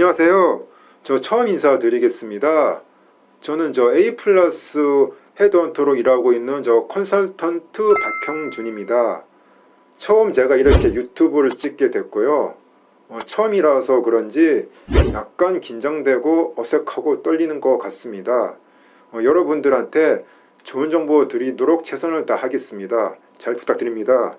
안녕하세요. 저 처음 인사드리겠습니다. 저는 A 플러스 헤드헌터로 일하고 있는 컨설턴트 박형준입니다. 처음 제가 이렇게 유튜브를 찍게 됐고요. 처음이라서 그런지 약간 긴장되고 어색하고 떨리는 것 같습니다. 여러분들한테 좋은 정보 드리도록 최선을 다하겠습니다. 잘 부탁드립니다.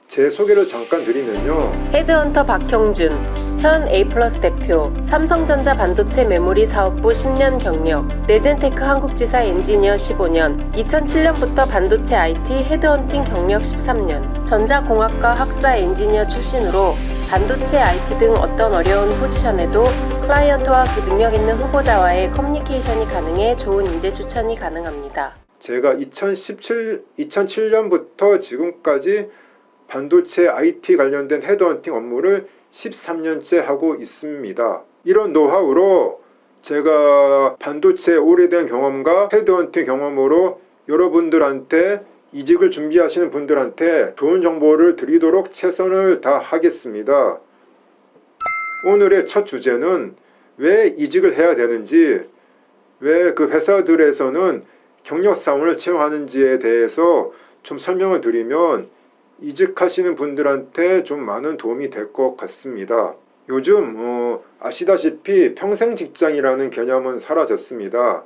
제 소개를 잠깐 드리면요. 헤드헌터 박형준, 현 A+ 대표, 삼성전자 반도체 메모리 사업부 10년 경력, 네젠테크 한국지사 엔지니어 15년, 2007년부터 반도체 IT 헤드헌팅 경력 13년, 전자공학과 학사 엔지니어 출신으로 반도체 IT 등 어떤 어려운 포지션에도 클라이언트와 그 능력 있는 후보자와의 커뮤니케이션이 가능해 좋은 인재 추천이 가능합니다. 제가 2007년부터 지금까지 반도체 IT 관련된 헤드헌팅 업무를 13년째 하고 있습니다. 이런 노하우로 제가 반도체 오래된 경험과 헤드헌팅 경험으로 여러분들한테 이직을 준비하시는 분들한테 좋은 정보를 드리도록 최선을 다하겠습니다. 오늘의 첫 주제는 왜 이직을 해야 되는지, 왜 그 회사들에서는 경력사원을 채용하는지에 대해서 좀 설명을 드리면 이직하시는 분들한테 좀 많은 도움이 될 것 같습니다. 요즘 아시다시피 평생 직장이라는 개념은 사라졌습니다.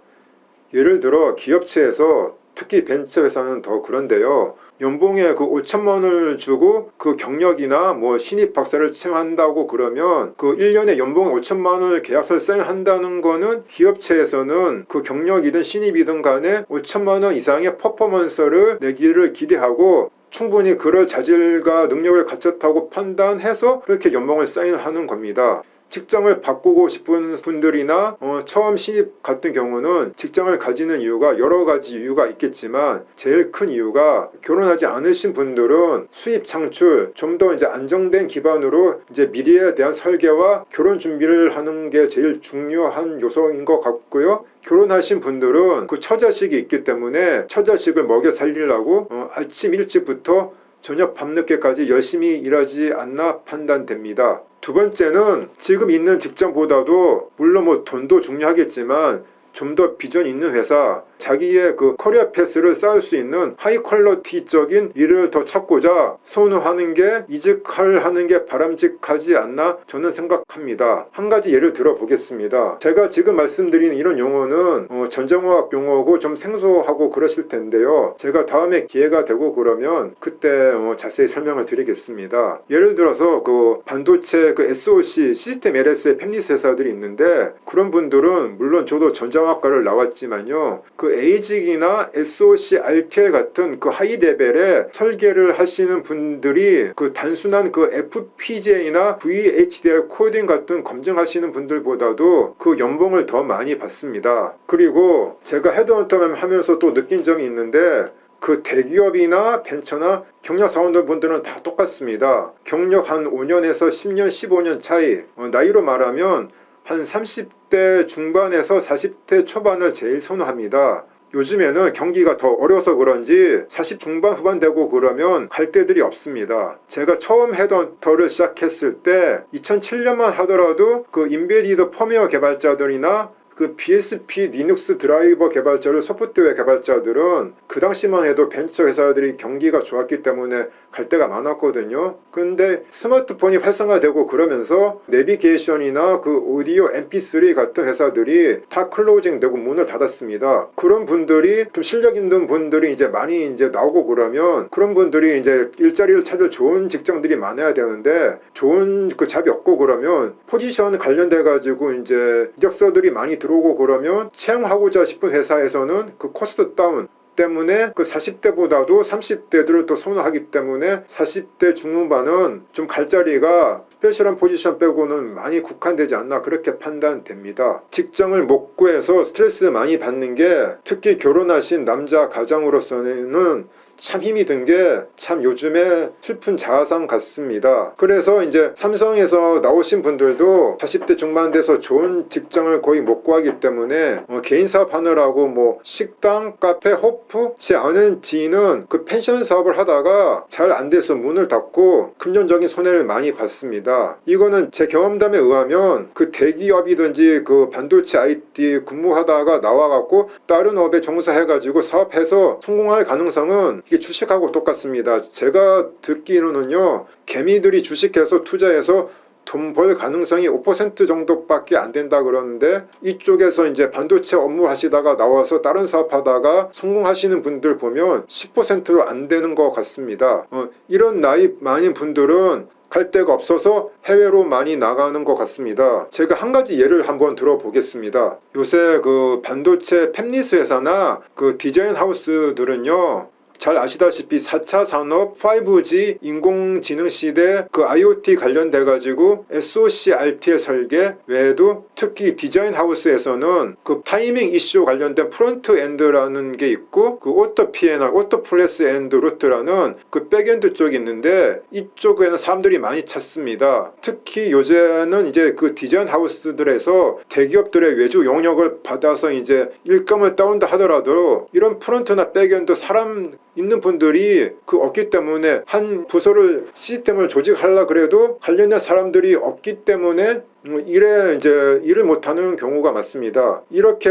예를 들어 기업체에서, 특히 벤처회사는 더 그런데요. 연봉에 5천만 원을 주고 그 경력이나 신입 박사를 채용한다고 그러면 그 1년에 연봉 5천만 원을 계약서를 사인한다는 거는 기업체에서는 그 경력이든 신입이든 간에 5천만 원 이상의 퍼포먼스를 내기를 기대하고 충분히 그럴 자질과 능력을 갖췄다고 판단해서 그렇게 연봉을 사인하는 겁니다. 직장을 바꾸고 싶은 분들이나 처음 신입 같은 경우는 직장을 가지는 이유가 여러 가지 이유가 있겠지만 제일 큰 이유가 결혼하지 않으신 분들은 수입 창출, 좀 더 안정된 기반으로 미래에 대한 설계와 결혼 준비를 하는 게 제일 중요한 요소인 것 같고요. 결혼하신 분들은 그 처자식이 있기 때문에 처자식을 먹여 살리려고 아침 일찍부터 저녁 밤늦게까지 열심히 일하지 않나 판단됩니다. 두 번째는 지금 있는 직장보다도 물론 돈도 중요하겠지만 좀 더 비전 있는 회사, 자기의 그 커리어 패스를 쌓을 수 있는 하이 퀄리티적인 일을 더 찾고자 선호하는 게 이직하는 게 바람직하지 않나 저는 생각합니다. 한 가지 예를 들어 보겠습니다. 제가 지금 말씀드리는 이런 용어는 전자공학 용어고 좀 생소하고 그러실 텐데요. 제가 다음에 기회가 되고 그러면 그때 자세히 설명을 드리겠습니다. 예를 들어서 그 반도체 SOC 시스템 LS의 팹리스 회사들이 있는데 그런 분들은 물론 저도 전자공학과를 나왔지만요. 그 에이직이나 SOC RTL 같은 그 하이 레벨의 설계를 하시는 분들이 그 단순한 그 FPGA나 VHDL 코딩 같은 검증하시는 분들보다도 그 연봉을 더 많이 받습니다. 그리고 제가 헤드헌터 하면서 또 느낀 점이 있는데 그 대기업이나 벤처나 경력 사원들 분들은 다 똑같습니다. 경력 한 5년에서 10년, 15년 차이, 나이로 말하면 한 30대 중반에서 40대 초반을 제일 선호합니다. 요즘에는 경기가 더 어려서 그런지 40 중반 후반 되고 그러면 갈 데들이 없습니다. 제가 처음 헤드헌터를 시작했을 때 2007년만 하더라도 그 인베디드 펌웨어 개발자들이나 그 BSP 리눅스 드라이버 개발자들, 소프트웨어 개발자들은 그 당시만 해도 벤처 회사들이 경기가 좋았기 때문에 갈 데가 많았거든요. 근데 스마트폰이 활성화되고 그러면서 내비게이션이나 그 오디오 MP3 같은 회사들이 다 클로징 되고 문을 닫았습니다. 그런 분들이 좀 실력 있는 분들이 많이 나오고 그러면 그런 분들이 일자리를 찾을 좋은 직장들이 많아야 되는데 좋은 그 잡이 없고 그러면 포지션 관련돼 가지고 이력서들이 많이 들어오고 그러면 채용하고자 싶은 회사에서는 그 코스트 다운 때문에 그 40대보다도 30대들을 또 선호하기 때문에 40대 중후반은 좀 갈 자리가 스페셜한 포지션 빼고는 많이 국한되지 않나 그렇게 판단됩니다. 직장을 못 구해서 스트레스 많이 받는 게 특히 결혼하신 남자 가장으로서는 참 힘이 든 게 참 요즘에 슬픈 자아상 같습니다. 그래서 이제 삼성에서 나오신 분들도 40대 중반 돼서 좋은 직장을 거의 못 구하기 때문에 개인 사업 하느라고 뭐 식당, 카페, 호프, 제 아는 지인은 그 펜션 사업을 하다가 잘 안 돼서 문을 닫고 금전적인 손해를 많이 봤습니다. 이거는 제 경험담에 의하면 그 대기업이든지 그 반도체 IT 근무하다가 나와갖고 다른 업에 종사해가지고 사업해서 성공할 가능성은 이게 주식하고 똑같습니다. 제가 듣기로는요, 개미들이 주식해서 투자해서 돈 벌 가능성이 5% 정도밖에 안 된다 그러는데, 이쪽에서 이제 반도체 업무 하시다가 나와서 다른 사업 하다가 성공하시는 분들 보면 10%로 안 되는 것 같습니다. 이런 나이 많은 분들은 갈 데가 없어서 해외로 많이 나가는 것 같습니다. 제가 한 가지 예를 한번 들어보겠습니다. 요새 그 반도체 팹리스 회사나 그 디자인 하우스들은요, 잘 아시다시피 4차 산업 5G 인공지능 시대 그 IoT 관련돼 가지고 SoC RT의 설계 외에도 특히 디자인 하우스에서는 그 타이밍 이슈 관련된 프론트 엔드라는 게 있고, 그 오토 PNR, 오토 플래스 엔드 루트라는 그 백엔드 쪽이 있는데, 이쪽에는 사람들이 많이 찾습니다. 특히 요새는 이제 그 디자인 하우스들에서 대기업들의 외주 용역을 받아서 이제 일감을 따온다 하더라도 이런 프론트나 백엔드 사람 있는 분들이 그 없기 때문에, 한 부서를 시스템을 조직하려 그래도 관련된 사람들이 없기 때문에 일을 못하는 경우가 많습니다. 이렇게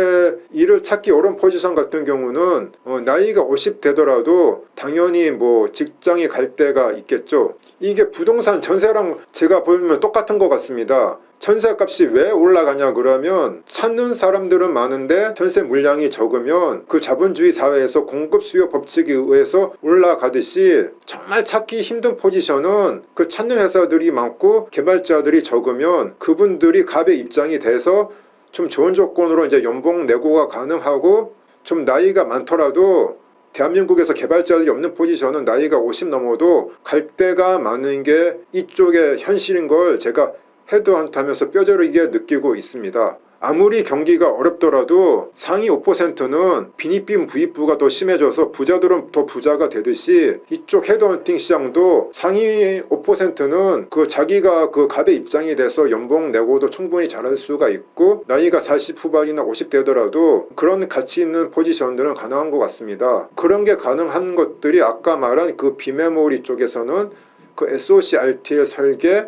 일을 찾기 어려운 포지션 같은 경우는 나이가 50 되더라도 당연히 뭐 직장에 갈 데가 있겠죠. 이게 부동산 전세랑 제가 보면 똑같은 것 같습니다. 전세값이 왜 올라가냐 그러면, 찾는 사람들은 많은데 전세 물량이 적으면 그 자본주의 사회에서 공급 수요 법칙에 의해서 올라가듯이, 정말 찾기 힘든 포지션은 그 찾는 회사들이 많고 개발자들이 적으면 그분들이 갑의 입장이 돼서 좀 좋은 조건으로 이제 연봉 내고가 가능하고, 좀 나이가 많더라도 대한민국에서 개발자들이 없는 포지션은 나이가 50 넘어도 갈 데가 많은 게 이쪽의 현실인 걸 제가 헤드헌트 하면서 뼈저리게 느끼고 있습니다. 아무리 경기가 어렵더라도 상위 5%는 빈익빈 부익부가 더 심해져서 부자들은 더 부자가 되듯이, 이쪽 헤드헌팅 시장도 상위 5%는 그 자기가 그 갑의 입장이 돼서 연봉 내고도 충분히 잘할 수가 있고, 나이가 40 후반이나 50 되더라도 그런 가치 있는 포지션들은 가능한 것 같습니다. 그런 게 가능한 것들이 아까 말한 그 비메모리 쪽에서는 그 SoC RTL 설계,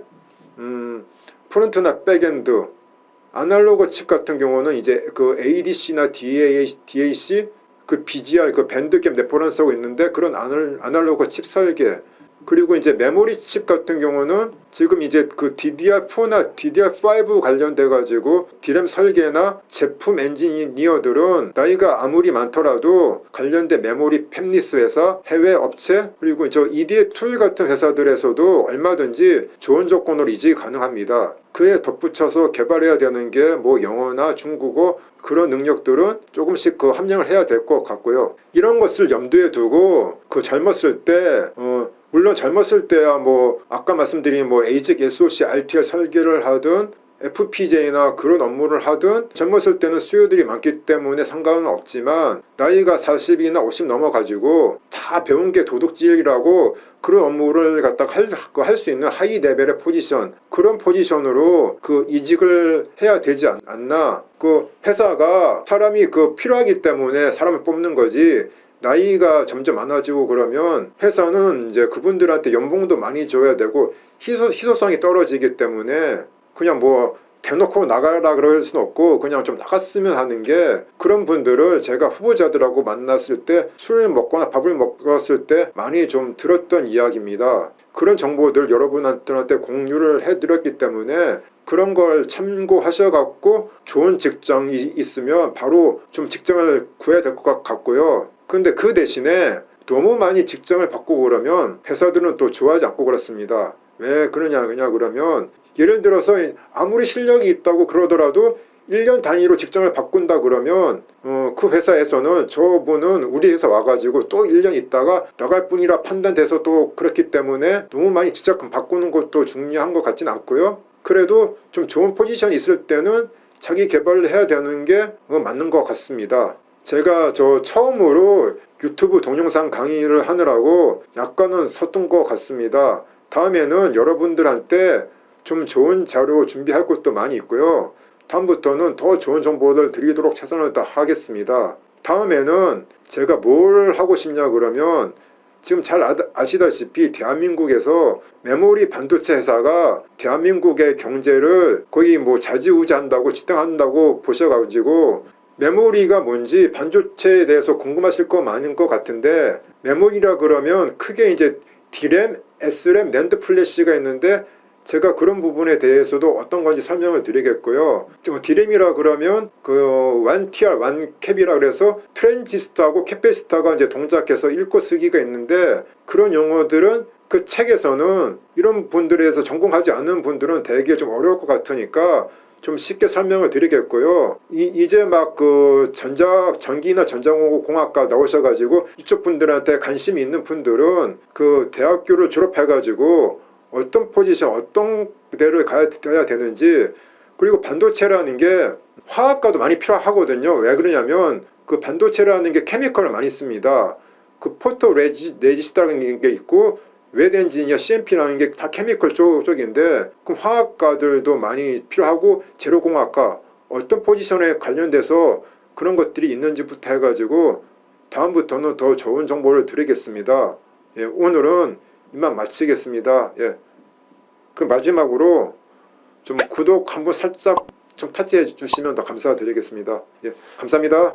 프론트나 백엔드, 아날로그 칩 같은 경우는 이제 그 ADC나 DAC, 그 BGR, 그 밴드갭 레퍼런스하고 있는데, 그런 아날로그 칩 설계, 그리고 이제 메모리 칩 같은 경우는 지금 이제 그 DDR4나 DDR5 관련돼 가지고 디램 설계나 제품 엔지니어들은 나이가 아무리 많더라도 관련된 메모리 팹리스 회사, 해외 업체, 그리고 저 EDA 툴 같은 회사들에서도 얼마든지 좋은 조건으로 이직이 가능합니다. 그에 덧붙여서 개발해야 되는 게 뭐 영어나 중국어, 그런 능력들은 조금씩 그 함량을 해야 될 것 같고요. 이런 것을 염두에 두고 그 젊었을 때 물론 젊었을 때야 뭐 아까 말씀드린 뭐 ASIC, SoC, RTL 설계를 하든 FPGA나 그런 업무를 하든 젊었을 때는 수요들이 많기 때문에 상관은 없지만, 나이가 40이나 50 넘어가지고 다 배운 게 도둑질이라고 그런 업무를 갖다가 할 수 있는 하이 레벨의 포지션, 그런 포지션으로 그 이직을 해야 되지 않나. 그 회사가 사람이 그 필요하기 때문에 사람을 뽑는 거지, 나이가 점점 많아지고 그러면 회사는 이제 그분들한테 연봉도 많이 줘야 되고 희소성이 떨어지기 때문에 그냥 뭐 대놓고 나가라 그럴 수는 없고, 그냥 좀 나갔으면 하는 게, 그런 분들을 제가 후보자들하고 만났을 때 술 먹거나 밥을 먹었을 때 많이 좀 들었던 이야기입니다. 그런 정보들 여러분한테 공유를 해드렸기 때문에 그런 걸 참고하셔갖고 좋은 직장이 있으면 바로 좀 직장을 구해야 될 것 같고요. 근데 그 대신에 너무 많이 직장을 바꾸고 그러면 회사들은 또 좋아하지 않고 그렇습니다. 왜 그러냐 그러면, 예를 들어서 아무리 실력이 있다고 그러더라도 1년 단위로 직장을 바꾼다 그러면 그 회사에서는 저분은 우리 회사 와가지고 또 1년 있다가 나갈 뿐이라 판단돼서 또 그렇기 때문에 너무 많이 직장 바꾸는 것도 중요한 것 같진 않고요. 그래도 좀 좋은 포지션이 있을 때는 자기 개발을 해야 되는 게 맞는 것 같습니다. 제가 처음으로 유튜브 동영상 강의를 하느라고 약간은 섰던 것 같습니다. 다음에는 여러분들한테 좀 좋은 자료 준비할 것도 많이 있고요. 다음부터는 더 좋은 정보를 드리도록 최선을 다하겠습니다. 다음에는 제가 뭘 하고 싶냐 그러면 지금 잘 아시다시피 대한민국에서 메모리 반도체 회사가 대한민국의 경제를 거의 뭐 좌지우지한다고 지탱한다고 보셔가지고 메모리가 뭔지 반도체에 대해서 궁금하실 거 많은 것 같은데, 메모리라 그러면 크게 이제 D램, S램, 낸드 플래시가 있는데 제가 그런 부분에 대해서도 어떤 건지 설명을 드리겠고요. D램이라 그러면 그 1TR, 1캡이라 그래서 트랜지스터하고 캐패시터가 이제 동작해서 읽고 쓰기가 있는데, 그런 용어들은 그 책에서는 이런 분들에 대해서 전공하지 않는 분들은 되게 좀 어려울 것 같으니까 좀 쉽게 설명을 드리겠고요. 이제 막 그 전기나 전자공학과 나오셔가지고 이쪽 분들한테 관심이 있는 분들은 그 대학교를 졸업해가지고 어떤 포지션, 어떤 데를 가야 되는지, 그리고 반도체라는 게 화학과도 많이 필요하거든요. 왜 그러냐면 그 반도체라는 게 케미컬을 많이 씁니다. 그 포토 레지스트라는 게 있고 웨드 엔지니어 CMP라는 게 다 케미컬 쪽인데, 그럼 화학과들도 많이 필요하고 제로공학과 어떤 포지션에 관련돼서 그런 것들이 있는지부터 해가지고 다음부터는 더 좋은 정보를 드리겠습니다. 예, 오늘은 이만 마치겠습니다. 예. 그 마지막으로 좀 구독 한번 살짝 좀 타치해 주시면 더 감사드리겠습니다. 예, 감사합니다.